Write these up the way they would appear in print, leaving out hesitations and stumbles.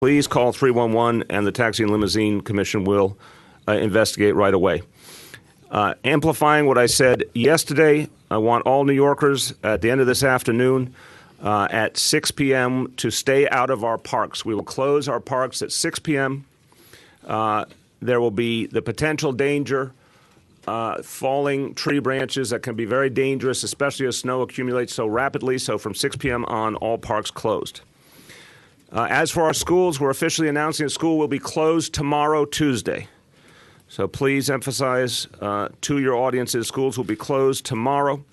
please call 311 and the Taxi and Limousine Commission will investigate right away. Amplifying what I said yesterday, I want all New Yorkers at the end of this afternoon at 6 p.m. to stay out of our parks. We will close our parks at 6 p.m. There will be the potential danger, falling tree branches that can be very dangerous, especially as snow accumulates so rapidly. So from 6 p.m. on, all parks closed. As for our schools, we're officially announcing that school will be closed tomorrow, Tuesday. So please emphasize to your audiences, schools will be closed tomorrow.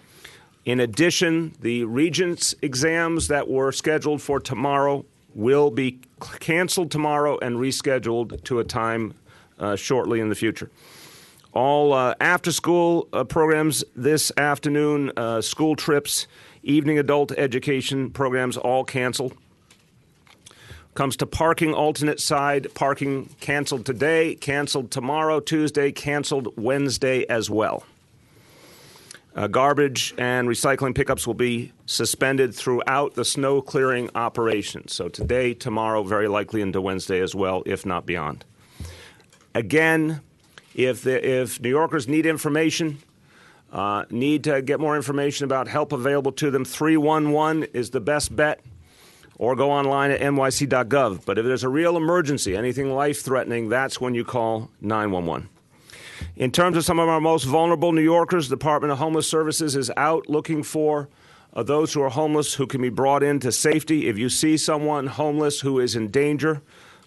In addition, the Regents exams that were scheduled for tomorrow will be canceled tomorrow and rescheduled to a time shortly in the future. All after-school programs this afternoon, school trips, evening adult education programs, all canceled. Comes to parking, alternate side, parking canceled today, canceled tomorrow, Tuesday, canceled Wednesday as well. Garbage and recycling pickups will be suspended throughout the snow clearing operation. So today, tomorrow, very likely into Wednesday as well, if not beyond. Again, if New Yorkers need information, need to get more information about help available to them, 311 is the best bet. Or go online at nyc.gov. But if there's a real emergency, anything life-threatening, that's when you call 911. In terms of some of our most vulnerable New Yorkers, the Department of Homeless Services is out looking for those who are homeless who can be brought into safety. If you see someone homeless who is in danger,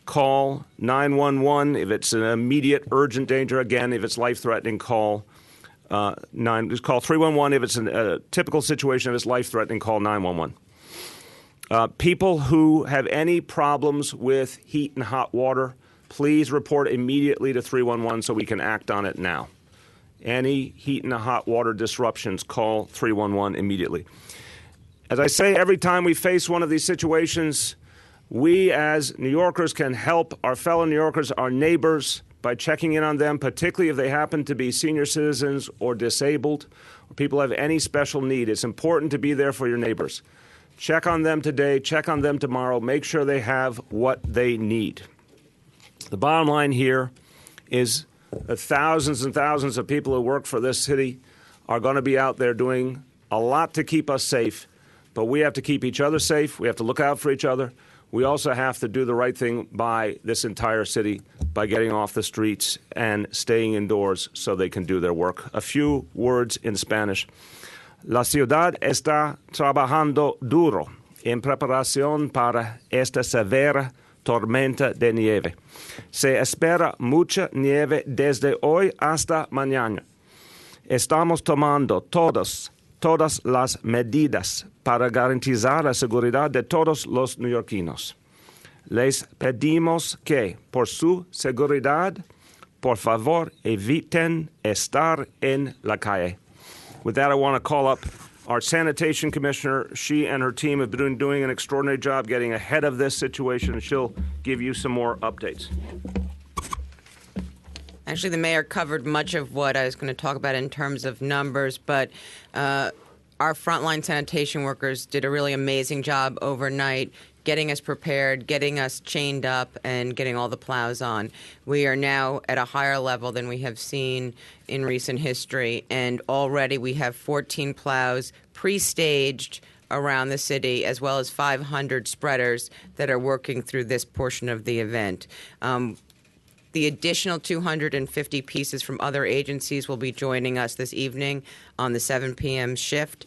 call 911. If it's an immediate, urgent danger, again, if it's life-threatening, call 311. If it's a typical situation, if it's life-threatening, call 911. People who have any problems with heat and hot water, please report immediately to 311 so we can act on it now. Any heat and hot water disruptions, call 311 immediately. As I say, every time we face one of these situations, we as New Yorkers can help our fellow New Yorkers, our neighbors, by checking in on them, particularly if they happen to be senior citizens or disabled, or people have any special need. It's important to be there for your neighbors. Check on them today, check on them tomorrow, make sure they have what they need. The bottom line here is that thousands and thousands of people who work for this city are going to be out there doing a lot to keep us safe, but we have to keep each other safe, we have to look out for each other. We also have to do the right thing by this entire city by getting off the streets and staying indoors so they can do their work. A few words in Spanish. La ciudad está trabajando duro en preparación para esta severa tormenta de nieve. Se espera mucha nieve desde hoy hasta mañana. Estamos tomando todas las medidas para garantizar la seguridad de todos los neoyorquinos. Les pedimos que, por su seguridad, por favor, eviten estar en la calle. With that, I want to call up our sanitation commissioner. She and her team have been doing an extraordinary job getting ahead of this situation, and she'll give you some more updates. Actually, the mayor covered much of what I was going to talk about in terms of numbers, but our frontline sanitation workers did a really amazing job overnight getting us prepared, getting us chained up, and getting all the plows on. We are now at a higher level than we have seen in recent history, and already we have 14 plows pre-staged around the city, as well as 500 spreaders that are working through this portion of the event. The additional 250 pieces from other agencies will be joining us this evening on the 7 p.m. shift.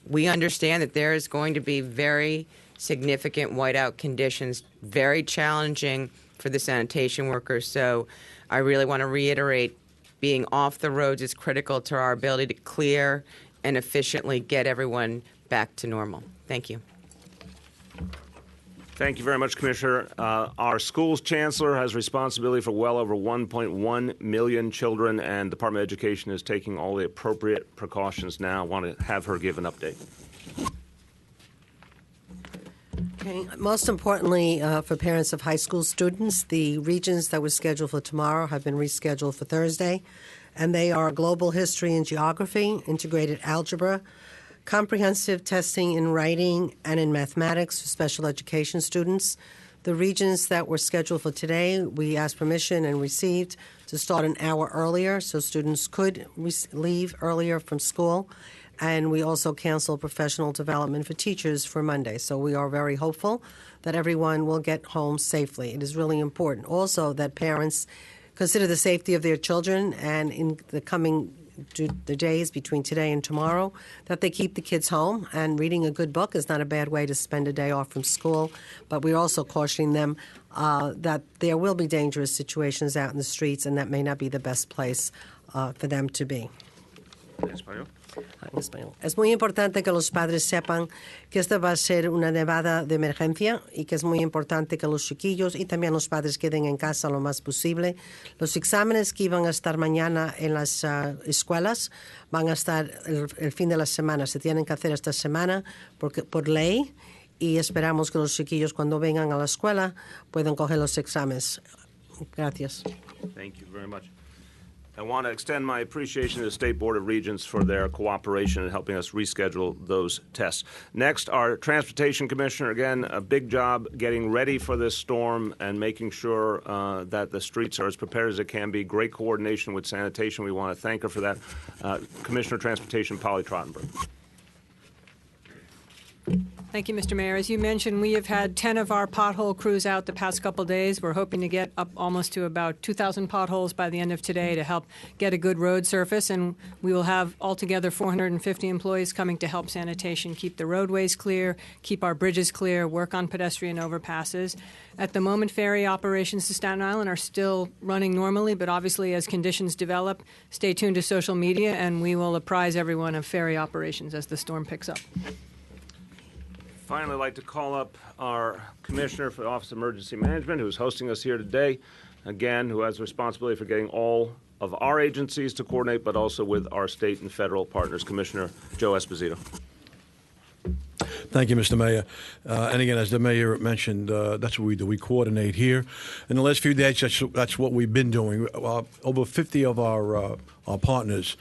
We understand that there is going to be very significant whiteout conditions, very challenging for the sanitation workers. So I really want to reiterate, being off the roads is critical to our ability to clear and efficiently get everyone back to normal. Thank you. Thank you very much, Commissioner. Our school's chancellor has responsibility for well over 1.1 million children, and the Department of Education is taking all the appropriate precautions now. I want to have her give an update. Okay. Most importantly, for parents of high school students, the regions that were scheduled for tomorrow have been rescheduled for Thursday, and they are global history and geography, integrated algebra, comprehensive testing in writing and in mathematics for special education students. The regions that were scheduled for today, we asked permission and received to start an hour earlier so students could leave earlier from school. And we also canceled professional development for teachers for Monday. So we are very hopeful that everyone will get home safely. It is really important also that parents consider the safety of their children, and in the coming the days between today and tomorrow, that they keep the kids home. And reading a good book is not a bad way to spend a day off from school. But we're also cautioning them that there will be dangerous situations out in the streets, and that may not be the best place for them to be. En español. Es muy importante que los padres sepan que esta va a ser una nevada de emergencia y que es muy importante que los chiquillos y también los padres queden en casa lo más posible. Los exámenes que iban a estar mañana en las escuelas van a estar el fin de la semana. Se tienen que hacer esta semana por ley, y esperamos que los chiquillos cuando vengan a la escuela puedan coger los exámenes. Gracias. Thank you very much. I want to extend my appreciation to the State Board of Regents for their cooperation in helping us reschedule those tests. Next, our Transportation Commissioner, again, a big job getting ready for this storm and making sure that the streets are as prepared as it can be. Great coordination with Sanitation. We want to thank her for that. Commissioner of Transportation, Polly Trottenberg. Thank you, Mr. Mayor. As you mentioned, we have had 10 of our pothole crews out the past couple days. We're hoping to get up almost to about 2,000 potholes by the end of today to help get a good road surface, and we will have altogether 450 employees coming to help Sanitation keep the roadways clear, keep our bridges clear, work on pedestrian overpasses. At the moment, ferry operations to Staten Island are still running normally, but obviously as conditions develop, stay tuned to social media, and we will apprise everyone of ferry operations as the storm picks up. Finally, I'd like to call up our Commissioner for the Office of Emergency Management, who's hosting us here today, again, who has responsibility for getting all of our agencies to coordinate, but also with our state and federal partners. Commissioner Joe Esposito. Thank you, Mr. Mayor. And again, as the Mayor mentioned, that's what we do. We coordinate here. In the last few days, that's what we've been doing. Over 50 of our partners,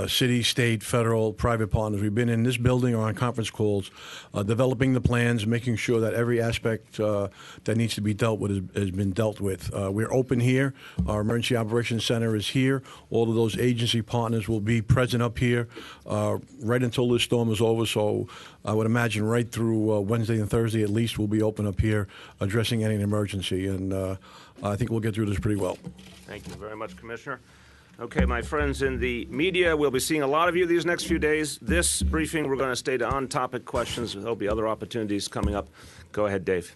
city, state, federal, private partners, we've been in this building or on conference calls, developing the plans, making sure that every aspect that needs to be dealt with has been dealt with. We're open here. Our Emergency Operations Center is here. All of those agency partners will be present up here right until this storm is over. So I would imagine right through Wednesday and Thursday at least we'll be open up here addressing any emergency. And I think we'll get through this pretty well. Thank you very much, Commissioner. Okay, my friends in the media, we'll be seeing a lot of you these next few days. This briefing, we're going to stay to on-topic questions. There'll be other opportunities coming up. Go ahead, Dave.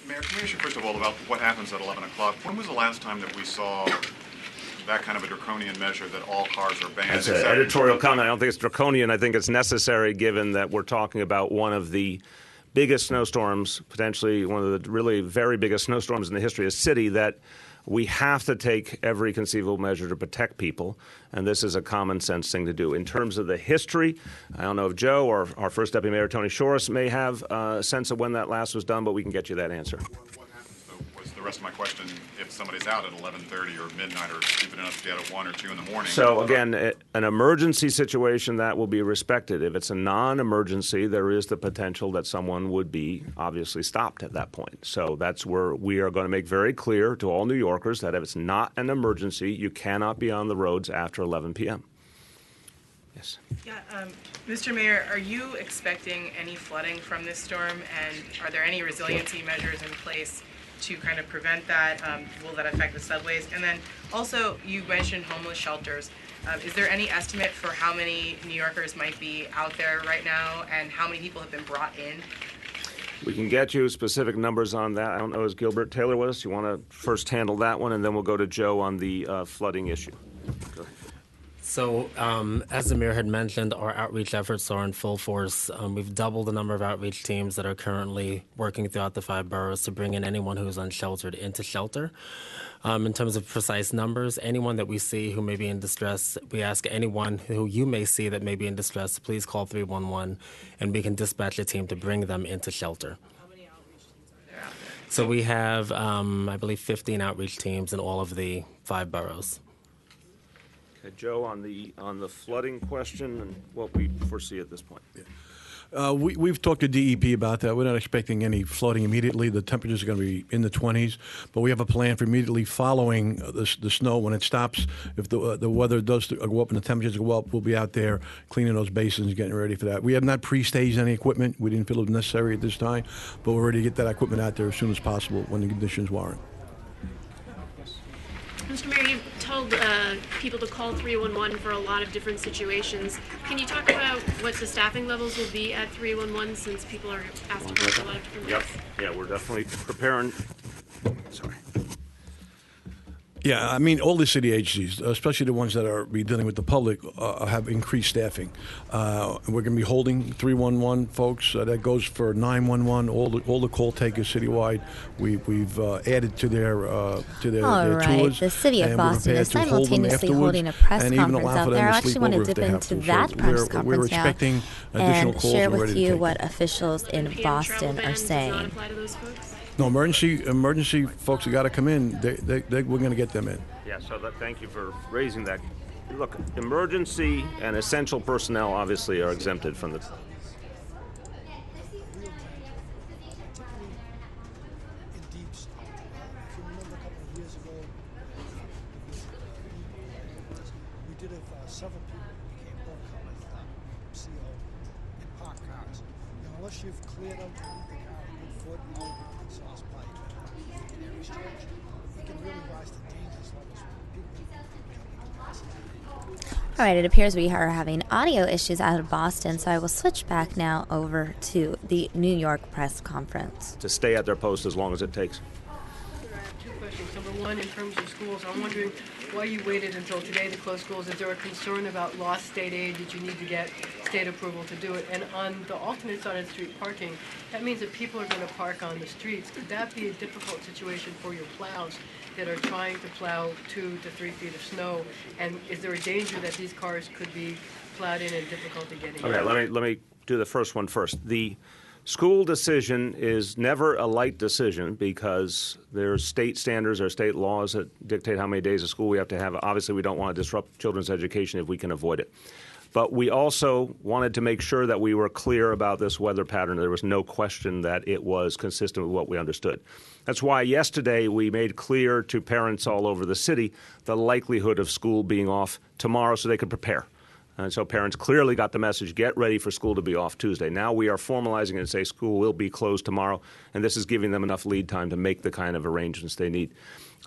Mayor, can we ask you first of all about what happens at 11 o'clock? When was the last time that we saw that kind of a draconian measure that all cars are banned? That's an editorial comment. I don't think it's draconian. I think it's necessary given that we're talking about one of the biggest snowstorms, potentially one of the really very biggest snowstorms in the history of the city, that we have to take every conceivable measure to protect people, and this is a common sense thing to do. In terms of the history, I don't know if Joe or our first Deputy Mayor, Tony Shorris, may have a sense of when that last was done, but we can get you that answer. What happens, though, was the rest of my question, if somebody's out at 11:30 or midnight or stupid enough to get at 1 or 2 in the morning? So, again, an emergency situation, that will be respected. If it's a non-emergency, there is the potential that someone would be obviously stopped at that point. So that's where we are going to make very clear to all New Yorkers that if it's not an emergency, you cannot be on the roads after 11 p.m. Yes. Yeah, Mr. Mayor, are you expecting any flooding from this storm, and are there any resiliency measures in place to kind of prevent that? Will that affect the subways? And then also, you mentioned homeless shelters. Is there any estimate for how many New Yorkers might be out there right now, and how many people have been brought in? We can get you specific numbers on that. I don't know, is Gilbert Taylor with us? You want to first handle that one, and then we'll go to Joe on the flooding issue. Go ahead. So, as the mayor had mentioned, our outreach efforts are in full force. We've doubled the number of outreach teams that are currently working throughout the 5 boroughs to bring in anyone who is unsheltered into shelter. In terms of precise numbers, anyone that we see who may be in distress, we ask anyone who you may see that may be in distress to please call 311, and we can dispatch a team to bring them into shelter. How many outreach teams are there out there? So we have, I believe, 15 outreach teams in all of the 5 boroughs. Joe, on the flooding question and what we foresee at this point. We've talked to DEP about that. We're not expecting any flooding immediately. The temperatures are going to be in the 20s, but we have a plan for immediately following the snow when it stops. If the weather does go up and the temperatures go up, we'll be out there cleaning those basins, getting ready for that. We have not pre-staged any equipment. We didn't feel it was necessary at this time, but we're ready to get that equipment out there as soon as possible when the conditions warrant. Mr. Mayor, you've told people to call 311 for a lot of different situations. Can you talk about what the staffing levels will be at 311 since people are asked to call for a lot of different Yep. things? Yeah, we're definitely preparing. Sorry. Yeah, I mean, all the city agencies, especially the ones that are dealing with the public, have increased staffing. We're going to be holding 311 folks. That goes for 911. All the call takers citywide. We've added to their All right. tours. The city of and we're Boston is prepared to hold them simultaneously afterwards, holding a press and even conference allow out for them there. I to actually sleep want to over if dip they have into to. that So press we're conference now expecting additional and calls share and ready with to you take what officials in PM Boston travel ban are does not saying. apply to those folks? No, emergency folks that got to come in, we're going to get them in. Yeah, so thank you for raising that. Look, emergency and essential personnel obviously are exempted from the. In deep snow. If you remember a couple of years ago, we did it for several people who became overcome with CO in parked cars. Unless you've cleared out the car a good foot and all the exhaust pipe and air exchange, it can really rise to dangerous levels when people become incapacitated. All right, it appears we are having audio issues out of Boston, so I will switch back now over to the New York press conference. To stay at their post as long as it takes. I have two questions. Number one, in terms of schools, I'm wondering why you waited until today to close schools. Is there a concern about lost state aid? Did you need to get state approval to do it? And on the alternate side of the street parking, that means that people are going to park on the streets. Could that be a difficult situation for your plows that are trying to plow 2 to 3 feet of snow? And is there a danger that these cars could be plowed in and difficulty getting out? Okay, let me do the first one first. The school decision is never a light decision because there's state standards or state laws that dictate how many days of school we have to have. Obviously, we don't want to disrupt children's education if we can avoid it. But we also wanted to make sure that we were clear about this weather pattern. There was no question that it was consistent with what we understood. That's why yesterday we made clear to parents all over the city the likelihood of school being off tomorrow so they could prepare. And so parents clearly got the message, get ready for school to be off Tuesday. Now we are formalizing it and say school will be closed tomorrow, and this is giving them enough lead time to make the kind of arrangements they need.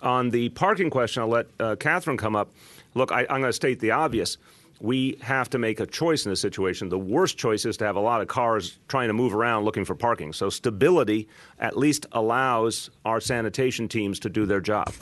On the parking question, I'll let Catherine come up. Look, I'm going to state the obvious. We have to make a choice in this situation. The worst choice is to have a lot of cars trying to move around looking for parking. So stability at least allows our sanitation teams to do their job.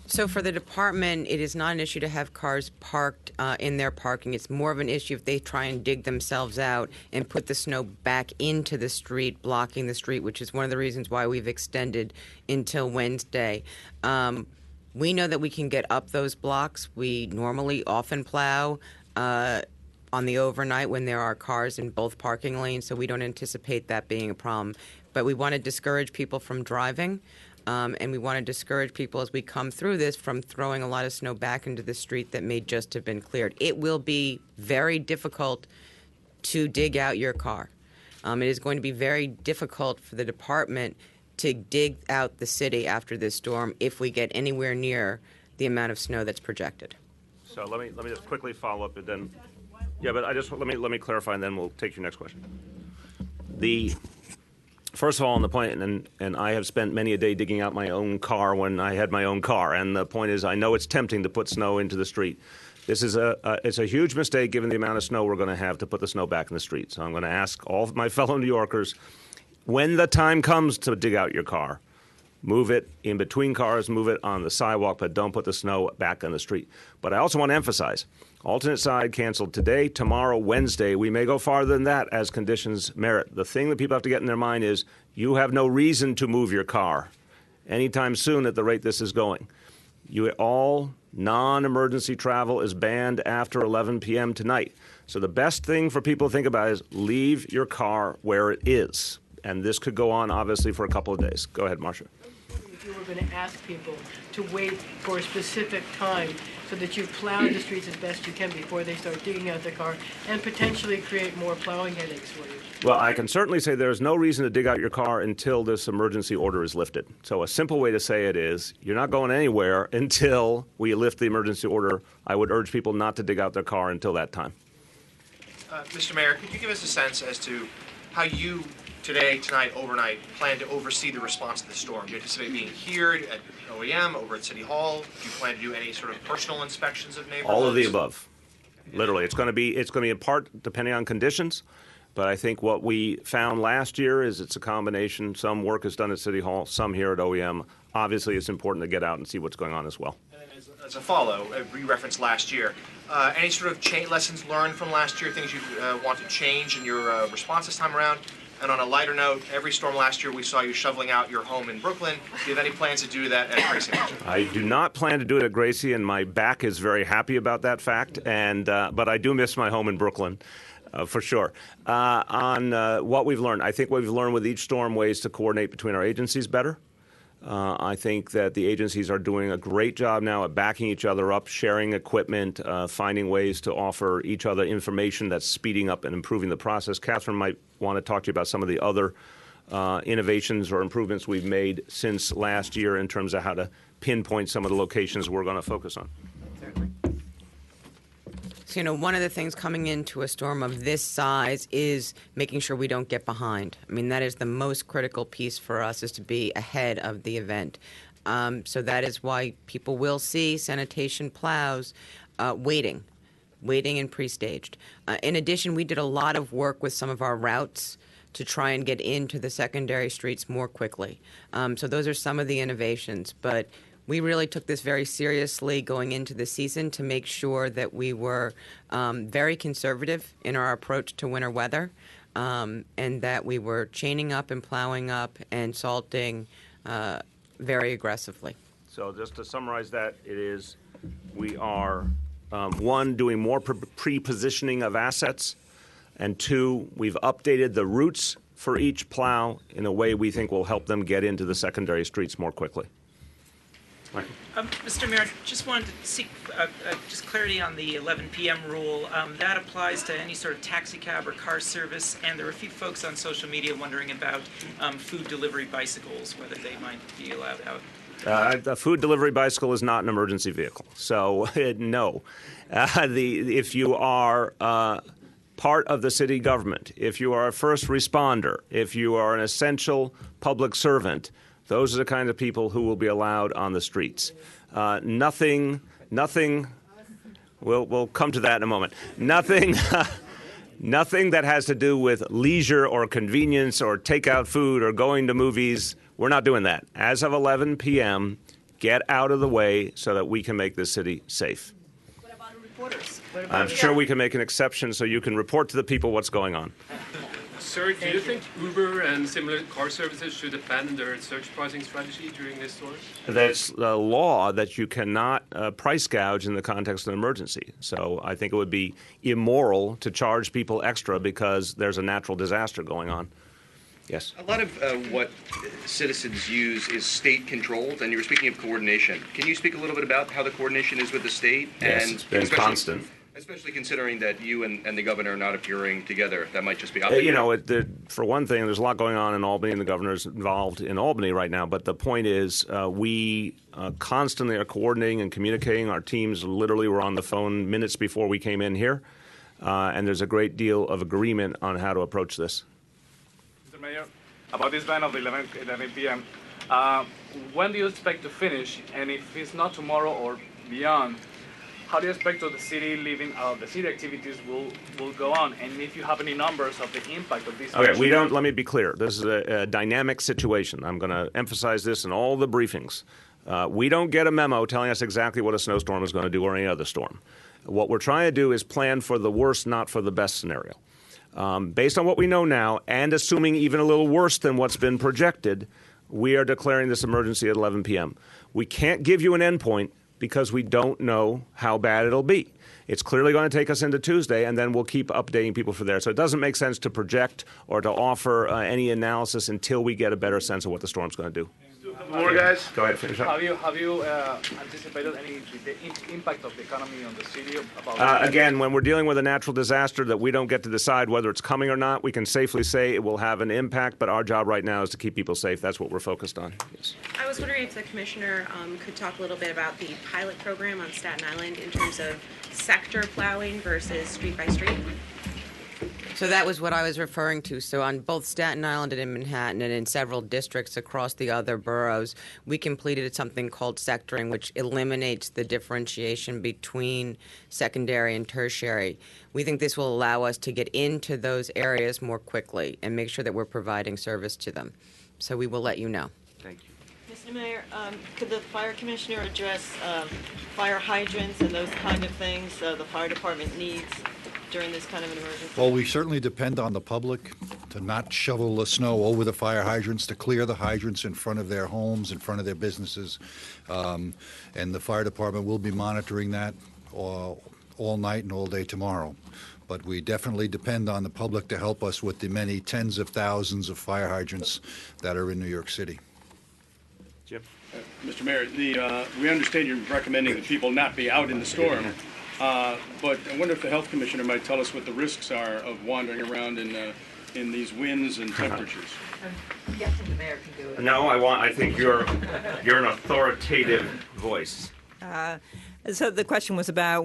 So for the department, it is not an issue to have cars parked in their parking. It's more of an issue if they try and dig themselves out and put the snow back into the street, blocking the street, which is one of the reasons why we've extended until Wednesday. We know that we can get up those blocks. We normally often plow on the overnight when there are cars in both parking lanes, so we don't anticipate that being a problem. But we want to discourage people from driving. And we want to discourage people as we come through this from throwing a lot of snow back into the street that may just have been cleared. It will be very difficult to dig out your car. It is going to be very difficult for the department to dig out the city after this storm if we get anywhere near the amount of snow that's projected. So let me just quickly follow up and then, but I just let me clarify and then we'll take your next question. First of all, on the point, and I have spent many a day digging out my own car when I had my own car, and the point is I know it's tempting to put snow into the street. This is it's a huge mistake given the amount of snow we're going to have to put the snow back in the street. So I'm going to ask all of my fellow New Yorkers, when the time comes to dig out your car, move it in between cars, move it on the sidewalk, but don't put the snow back on the street. But I also want to emphasize, alternate side canceled today, tomorrow, Wednesday. We may go farther than that as conditions merit. The thing that people have to get in their mind is you have no reason to move your car anytime soon at the rate this is going. All non-emergency travel is banned after 11 p.m. tonight. So the best thing for people to think about is leave your car where it is. And this could go on, obviously, for a couple of days. Go ahead, Marcia. if you were going to ask people to wait for a specific time so that you plow the streets as best you can before they start digging out their car and potentially create more plowing headaches for you? Well, I can certainly say there's no reason to dig out your car until this emergency order is lifted. So a simple way to say it is you're not going anywhere until we lift the emergency order. I would urge people not to dig out their car until that time. Mr. Mayor, could you give us a sense as to how you today, tonight, overnight, plan to oversee the response to the storm? Do you anticipate being here at OEM, over at City Hall? Do you plan to do any sort of personal inspections of neighborhoods? All of the above. Literally, it's going to be in part depending on conditions. But I think what we found last year is it's a combination. Some work is done at City Hall, some here at OEM. Obviously, it's important to get out and see what's going on as well. And as a follow, you referenced last year. Any sort of lessons learned from last year, things you want to change in your response this time around? And on a lighter note, every storm last year we saw you shoveling out your home in Brooklyn. Do you have any plans to do that at Gracie? I do not plan to do it at Gracie, and my back is very happy about that fact. But I do miss my home in Brooklyn. For sure. On what we've learned, I think we've learned with each storm ways to coordinate between our agencies better. I think that the agencies are doing a great job now at backing each other up, sharing equipment, finding ways to offer each other information that's speeding up and improving the process. Catherine might want to talk to you about some of the other innovations or improvements we've made since last year in terms of how to pinpoint some of the locations we're going to focus on. So, one of the things coming into a storm of this size is making sure we don't get behind. I mean, that is the most critical piece for us, is to be ahead of the event. So that is why people will see sanitation plows waiting and pre-staged. In addition, we did a lot of work with some of our routes to try and get into the secondary streets more quickly. So those are some of the innovations. But we really took this very seriously going into the season to make sure that we were very conservative in our approach to winter weather, and that we were chaining up and plowing up and salting very aggressively. So just to summarize that, we are, one, doing more pre-positioning of assets, and two, we've updated the routes for each plow in a way we think will help them get into the secondary streets more quickly. Mr. Mayor, just wanted to seek just clarity on the 11 p.m. rule. That applies to any sort of taxi cab or car service, and there are a few folks on social media wondering about food delivery bicycles, whether they might be allowed out. A food delivery bicycle is not an emergency vehicle, so no. If you are part of the city government, if you are a first responder, if you are an essential public servant, those are the kind of people who will be allowed on the streets. Nothing. We'll come to that in a moment. Nothing that has to do with leisure or convenience or takeout food or going to movies. We're not doing that. As of 11 p.m., get out of the way so that we can make this city safe. What about reporters? I'm sure we can make an exception so you can report to the people what's going on. Sir, do you think Uber and similar car services should abandon their surge pricing strategy during this storm? That's a law that you cannot price gouge in the context of an emergency. So I think it would be immoral to charge people extra because there's a natural disaster going on. Yes. A lot of what citizens use is state-controlled, and you were speaking of coordination. Can you speak a little bit about how the coordination is with the state? Yes, it's been constant. Especially considering that you and the governor are not appearing together. That might just be for one thing, there's a lot going on in Albany, and the governor's involved in Albany right now. But the point is, we constantly are coordinating and communicating. Our teams literally were on the phone minutes before we came in here. And there's a great deal of agreement on how to approach this. Mr. Mayor, about this ban of 11 p.m., when do you expect to finish? And if it's not tomorrow or beyond, how do you expect the city the city activities will go on? And if you have any numbers of the impact of this? Okay, let me be clear. This is a dynamic situation. I'm going to emphasize this in all the briefings. We don't get a memo telling us exactly what a snowstorm is going to do or any other storm. What we're trying to do is plan for the worst, not for the best scenario. Based on what we know now, and assuming even a little worse than what's been projected, we are declaring this emergency at 11 p.m. We can't give you an endpoint because we don't know how bad it'll be. It's clearly going to take us into Tuesday, and then we'll keep updating people for there. So it doesn't make sense to project or to offer any analysis until we get a better sense of what the storm's going to do. More guys? Go ahead, finish up. Have you anticipated the impact of the economy on the city? About Again, when we're dealing with a natural disaster that we don't get to decide whether it's coming or not, we can safely say it will have an impact, but our job right now is to keep people safe. That's what we're focused on. Yes. I was wondering if the commissioner could talk a little bit about the pilot program on Staten Island in terms of sector plowing versus street by street. So that was what I was referring to. So on both Staten Island and in Manhattan and in several districts across the other boroughs, we completed something called sectoring, which eliminates the differentiation between secondary and tertiary. We think this will allow us to get into those areas more quickly and make sure that we're providing service to them. So we will let you know. Thank you. Mr. Mayor, could the fire commissioner address fire hydrants and those kind of things the fire department needs during this kind of an emergency? Well, we certainly depend on the public to not shovel the snow over the fire hydrants, to clear the hydrants in front of their homes, in front of their businesses. And the fire department will be monitoring that all night and all day tomorrow. But we definitely depend on the public to help us with the many tens of thousands of fire hydrants that are in New York City. Jim? Mr. Mayor, we understand you're recommending that people not be out in the storm. But I wonder if the health commissioner might tell us what the risks are of wandering around in these winds and temperatures. I'm guessing the mayor can do it. No, I think you're an authoritative voice. So the question was about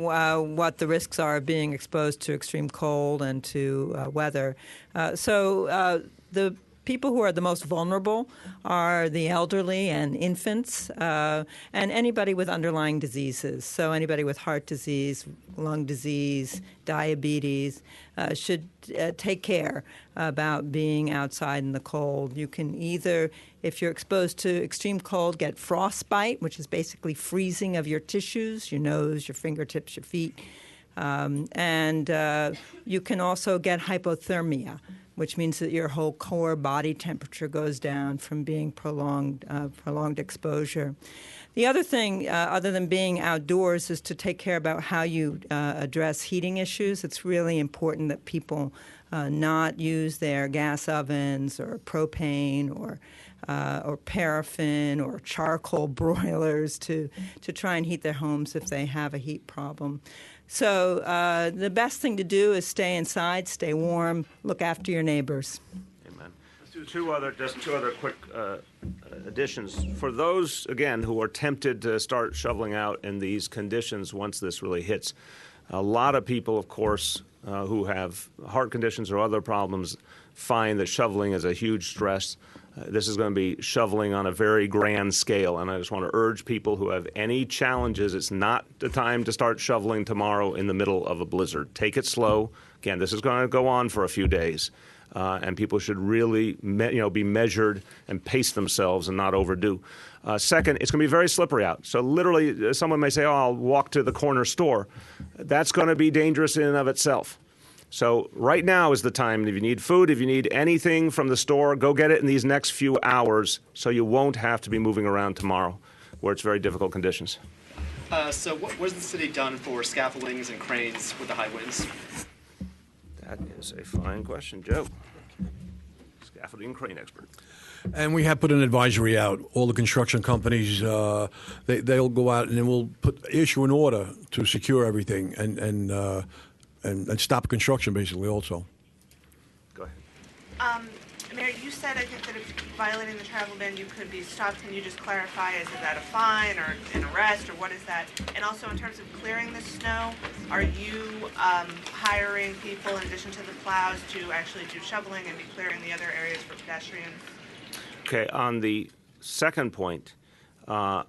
what the risks are of being exposed to extreme cold and to weather. The people who are the most vulnerable are the elderly and infants and anybody with underlying diseases. So anybody with heart disease, lung disease, diabetes should take care about being outside in the cold. You can either, if you're exposed to extreme cold, get frostbite, which is basically freezing of your tissues, your nose, your fingertips, your feet. And you can also get hypothermia, which means that your whole core body temperature goes down from being prolonged exposure. The other thing, other than being outdoors, is to take care about how you address heating issues. It's really important that people not use their gas ovens or propane or paraffin or charcoal broilers to try and heat their homes if they have a heat problem. So the best thing to do is stay inside, stay warm, look after your neighbors. Amen. Two other quick additions. For those, again, who are tempted to start shoveling out in these conditions once this really hits, a lot of people, of course, who have heart conditions or other problems find that shoveling is a huge stress. This is going to be shoveling on a very grand scale, and I just want to urge people who have any challenges, it's not the time to start shoveling tomorrow in the middle of a blizzard. Take it slow. Again, this is going to go on for a few days, and people should really be measured and pace themselves and not overdo. Second, it's going to be very slippery out. So literally, someone may say, oh, I'll walk to the corner store. That's going to be dangerous in and of itself. So right now is the time. If you need food, if you need anything from the store, go get it in these next few hours so you won't have to be moving around tomorrow where it's very difficult conditions. So what has the city done for scaffoldings and cranes with the high winds? That is a fine question, Joe. Scaffolding and crane expert. And we have put an advisory out. All the construction companies, they'll go out and then we'll issue an order to secure everything and stop construction, basically, also. Go ahead. Mayor, you said, I think, that if violating the travel ban, you could be stopped. Can you just clarify, is that a fine or an arrest, or what is that? And also, in terms of clearing the snow, are you hiring people, in addition to the plows, to actually do shoveling and be clearing the other areas for pedestrians? Okay, on the second point,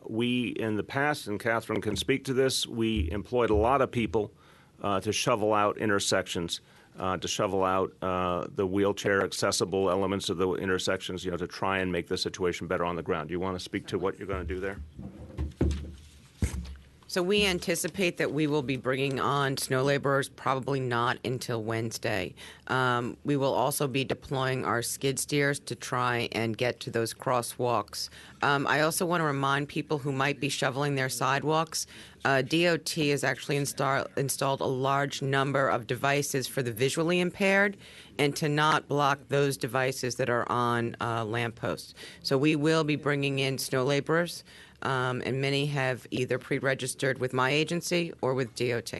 we, in the past, and Catherine can speak to this, we employed a lot of people to shovel out intersections, to shovel out the wheelchair-accessible elements of the intersections, to try and make the situation better on the ground. Do you want to speak to what you're going to do there? So we anticipate that we will be bringing on snow laborers probably not until Wednesday. We will also be deploying our skid steers to try and get to those crosswalks. I also want to remind people who might be shoveling their sidewalks, DOT has actually installed a large number of devices for the visually impaired, and to not block those devices that are on lampposts. So we will be bringing in snow laborers, and many have either pre-registered with my agency or with DOT.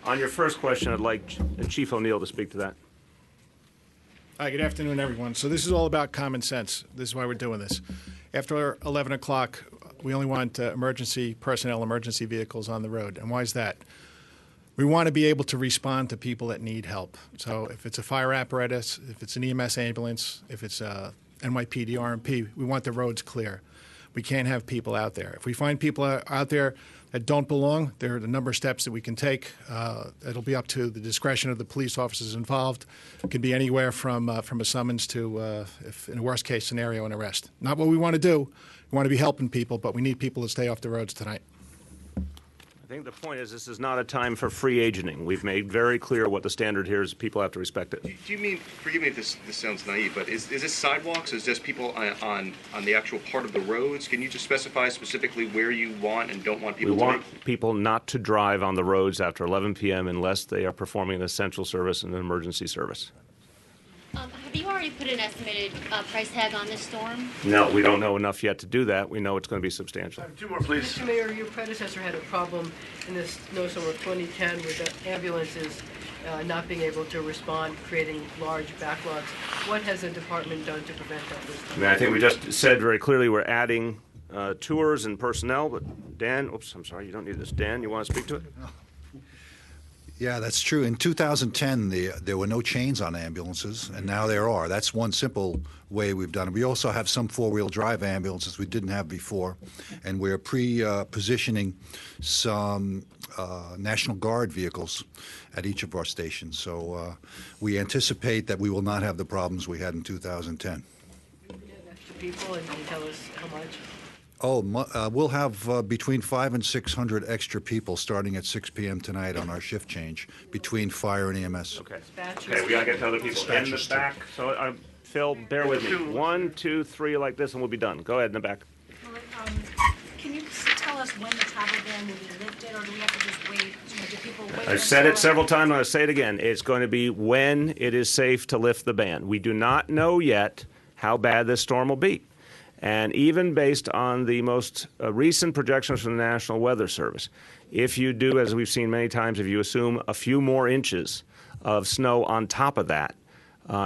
On your first question, I'd like Chief O'Neill to speak to that. Hi, good afternoon, everyone. So this is all about common sense. This is why we're doing this. After 11 o'clock, we only want emergency personnel, emergency vehicles on the road. And why is that? We want to be able to respond to people that need help. So if it's a fire apparatus, if it's an EMS ambulance, if it's a NYPD, RMP, we want the roads clear. We can't have people out there. If we find people out there that don't belong, there are a number of steps that we can take. It'll be up to the discretion of the police officers involved. It could be anywhere from a summons to, if in a worst case scenario, an arrest. Not what we want to do. We want to be helping people, but we need people to stay off the roads tonight. I think the point is this is not a time for free agenting. We've made very clear what the standard here is. People have to respect it. Do you mean, forgive me if this sounds naive, but is this sidewalks? Is this people on the actual part of the roads? Can you just specify specifically where you want and don't want people We to want people not to drive on the roads after 11 p.m. unless they are performing an essential service and an emergency service. Have you already put an estimated price tag on this storm? No, we don't know enough yet to do that. We know it's going to be substantial. Two more, please. Mr. Mayor, your predecessor had a problem in the snowstorm of 2010 with the ambulances not being able to respond, creating large backlogs. What has the department done to prevent that this time? I think we just said very clearly we're adding tours and personnel. But Dan, oops, I'm sorry, you don't need this. Dan, you want to speak to it? Yeah, that's true. In 2010, there were no chains on ambulances, and now there are. That's one simple way we've done it. We also have some four-wheel drive ambulances we didn't have before, and we're positioning some National Guard vehicles at each of our stations. So we anticipate that we will not have the problems we had in 2010. Extra people, and can you tell us how much? We'll have between 500 and 600 extra people starting at 6 p.m. tonight on our shift change between fire and EMS. Okay, we got to get to other people in the back. So, Phil, bear with me. 1, 2, 3 like this, and we'll be done. Go ahead in the back. Can you tell us when the travel ban will be lifted, or do we have to just wait? Do people wait? I've said it several times. I'm going to say it again. It's going to be when it is safe to lift the ban. We do not know yet how bad this storm will be. And even based on the most recent projections from the National Weather Service, if you do, as we've seen many times, if you assume a few more inches of snow on top of that,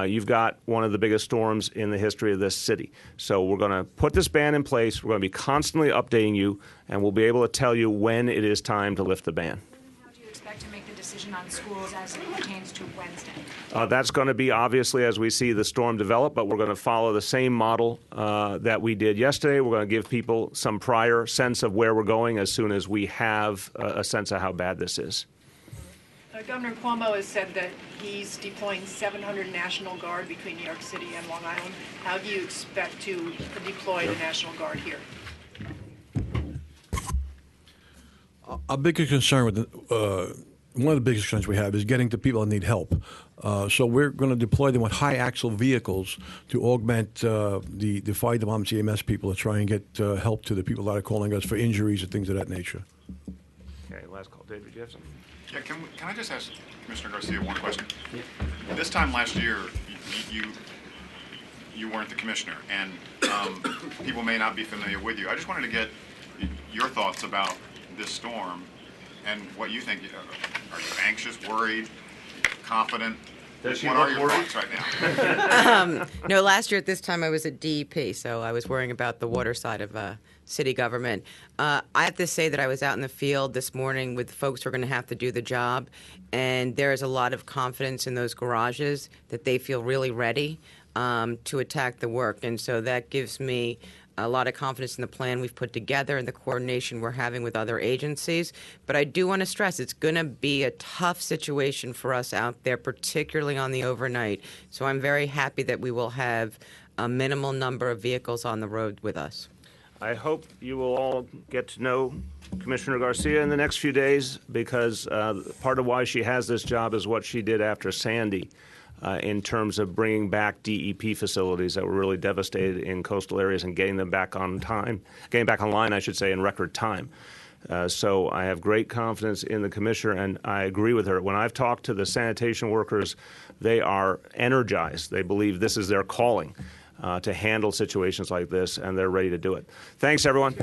you've got one of the biggest storms in the history of this city. So we're going to put this ban in place. We're going to be constantly updating you, and we'll be able to tell you when it is time to lift the ban. How do you expect to make the decision on schools as it pertains to Wednesday? That's going to be obviously as we see the storm develop, but we're going to follow the same model that we did yesterday. We're going to give people some prior sense of where we're going as soon as we have a sense of how bad this is. Governor Cuomo has said that he's deploying 700 National Guard between New York City and Long Island. How do you expect to deploy the National Guard here? Our biggest concern with one of the biggest concerns we have is getting to people that need help. So we're going to deploy them with high axle vehicles to augment the fire department's EMS people to try and get help to the people that are calling us for injuries and things of that nature. Okay, last call. David, do you have something? Yeah, can I just ask Commissioner Garcia one question? Yeah. This time last year, you weren't the commissioner, and people may not be familiar with you. I just wanted to get your thoughts about this storm and what you think. Are you anxious, worried, confident? What are your thoughts right now? No, last year at this time I was at DEP, so I was worrying about the water side of city government. I have to say that I was out in the field this morning with folks who are going to have to do the job, and there is a lot of confidence in those garages that they feel really ready to attack the work, and so that gives me a lot of confidence in the plan we've put together and the coordination we're having with other agencies. But I do want to stress it's going to be a tough situation for us out there, particularly on the overnight. So I'm very happy that we will have a minimal number of vehicles on the road with us. I hope you will all get to know Commissioner Garcia in the next few days, because part of why she has this job is what she did after Sandy. In terms of bringing back DEP facilities that were really devastated in coastal areas and getting them back on time, getting back online, I should say, in record time. So I have great confidence in the commissioner, and I agree with her. When I've talked to the sanitation workers, they are energized. They believe this is their calling to handle situations like this, and they're ready to do it. Thanks, everyone.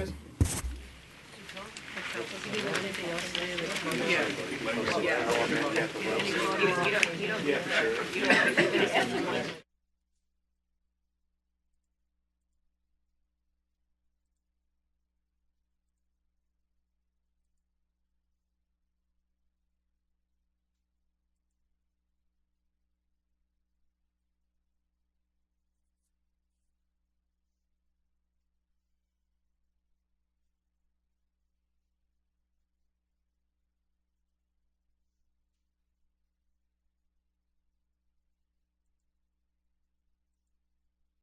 Yeah.